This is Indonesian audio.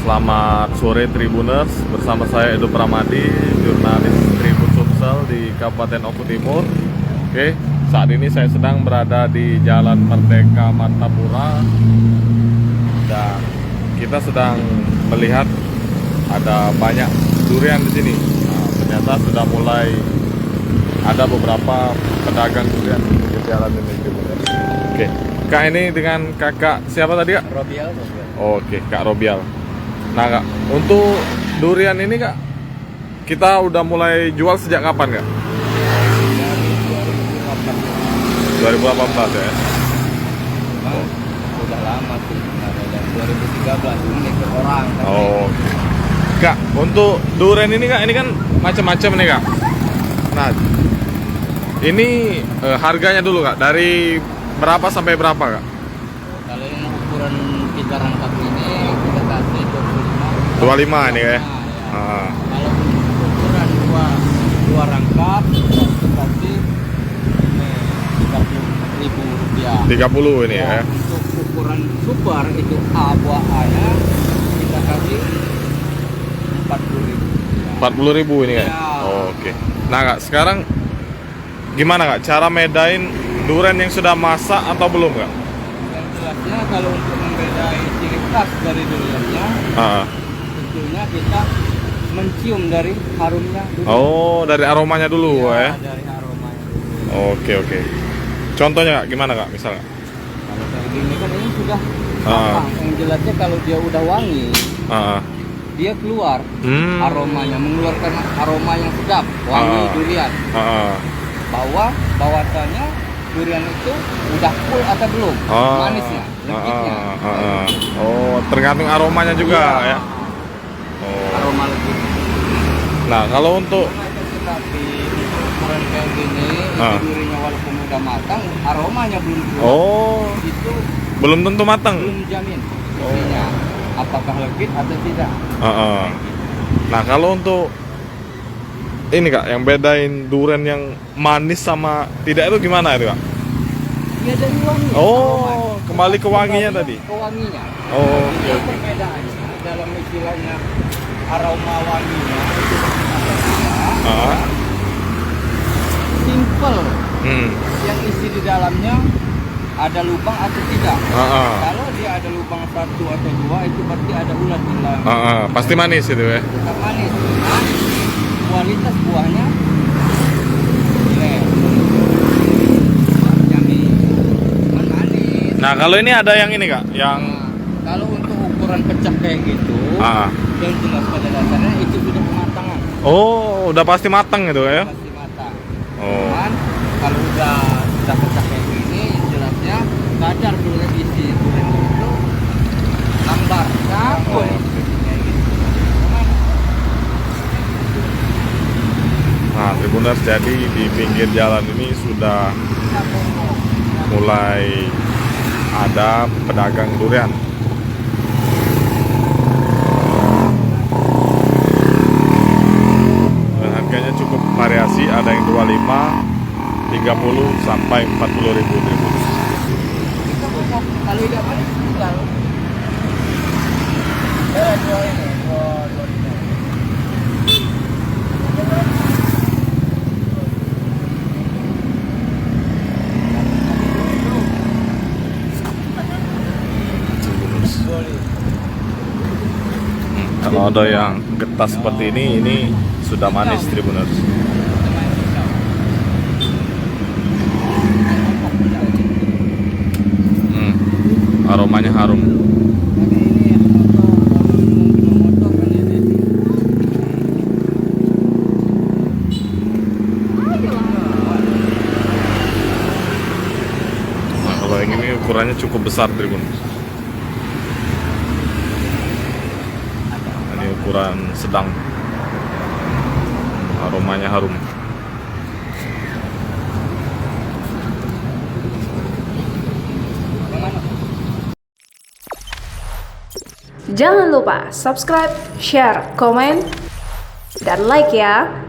Selamat sore Tribuners, bersama saya Edo Pramadi, jurnalis Tribun Sumsel di Kabupaten Oku Timur. Oke, saat ini saya sedang berada di Jalan Merdeka Martapura dan kita sedang melihat ada banyak durian di sini. Nah, ternyata sudah mulai ada beberapa pedagang durian di jalan ini, Tribuners. Oke, Kak, ini dengan kakak siapa tadi, Kak? Robial. Oke, Kak Robial. Nah, Kak, untuk durian ini, Kak, kita udah mulai jual sejak kapan, Kak? Dari 2018 ya? Memang udah lama sih sebenarnya, dari 2013 ini ke orang. Oh, Kak, untuk durian ini, Kak, ini kan macam-macam nih, Kak. Nah, ini harganya dulu, Kak, dari berapa sampai berapa, Kak? Kalau yang ukuran kita rangkap ini kita kasih 25. 25 ini, ya? Ya. Ah. Kalau untuk ukuran dua rangkap kita kasih ini 30.000 rupiah. 30 ini ya? Untuk ukuran super itu A buah A-nya kita kasih 40.000. 40.000 ini, Kak? Ya. Oke. Nah, Kak, sekarang gimana, Kak, cara medain durian yang sudah masak atau belum, Kak? Yang jelasnya kalau untuk membedakan ciri khas dari duriannya, Ah. tentunya kita mencium dari harumnya dulu. Oh, dari aromanya dulu, ya? Dari aromanya dulu. Oke, oke. Contohnya, Kak, gimana, Kak, misalnya? Kalau kayak gini kan ini sudah Ah. matang. Yang jelasnya kalau dia udah wangi, Ah. dia keluar aromanya, mengeluarkan aroma yang sedap, wangi Ah. durian. Ah. Bahwasanya durian itu udah full atau belum, Ah. manisnya, legitnya. Oh, tergantung aromanya juga, Iya. ya? Oh. Aroma legit. Nah, kalau untuk Tetapi ukuran kayak gini, Ah. itu durinya walaupun udah matang, aromanya belum keluar. oh, Itu belum tentu matang. belum jamin isinya apakah legit atau tidak. Nah, kalau untuk ini, Kak, yang bedain durian yang manis sama tidak itu gimana itu, Kak? Dia dari wangi. Oh, kembali ke wanginya tadi. Ke wanginya. Oh, Itu oke. perbedaannya dalam istilahnya aroma wanginya itu Ah. simple. Hmm. Yang isi di dalamnya ada lubang atau tidak. Kalau dia ada lubang 1 atau 2 itu berarti ada ulat di dalam. Pasti manis itu, ya? Tetap manis. Nah, kualitas buahnya jamin manis. Nah, kalau ini ada yang ini, Kak, yang Nah, kalau untuk ukuran pecah kayak gitu, yang jelas pada dasarnya itu sudah kematangan, oh, udah pasti matang itu, ya? pasti matang. Oh. Cuman kalau udah pecah kayak gini, jelasnya kadar durian isi durian itu lambar, cabul. Kayak gitu. Cuman, Nah, Tribuners, jadi di pinggir jalan ini sudah mulai ada pedagang durian. Dan harganya cukup variasi, ada yang 25, 30 sampai 40.000. kita mau kalau tidak manis tinggal. Dua ini, dua ini. Kalau ada yang getah seperti ini sudah manis, Tribuners. Aromanya harum. Nah, kalau yang ini ukurannya cukup besar, Tribuners. Ini ukuran sedang. Aromanya harum. Jangan lupa subscribe, share, komen, dan like ya.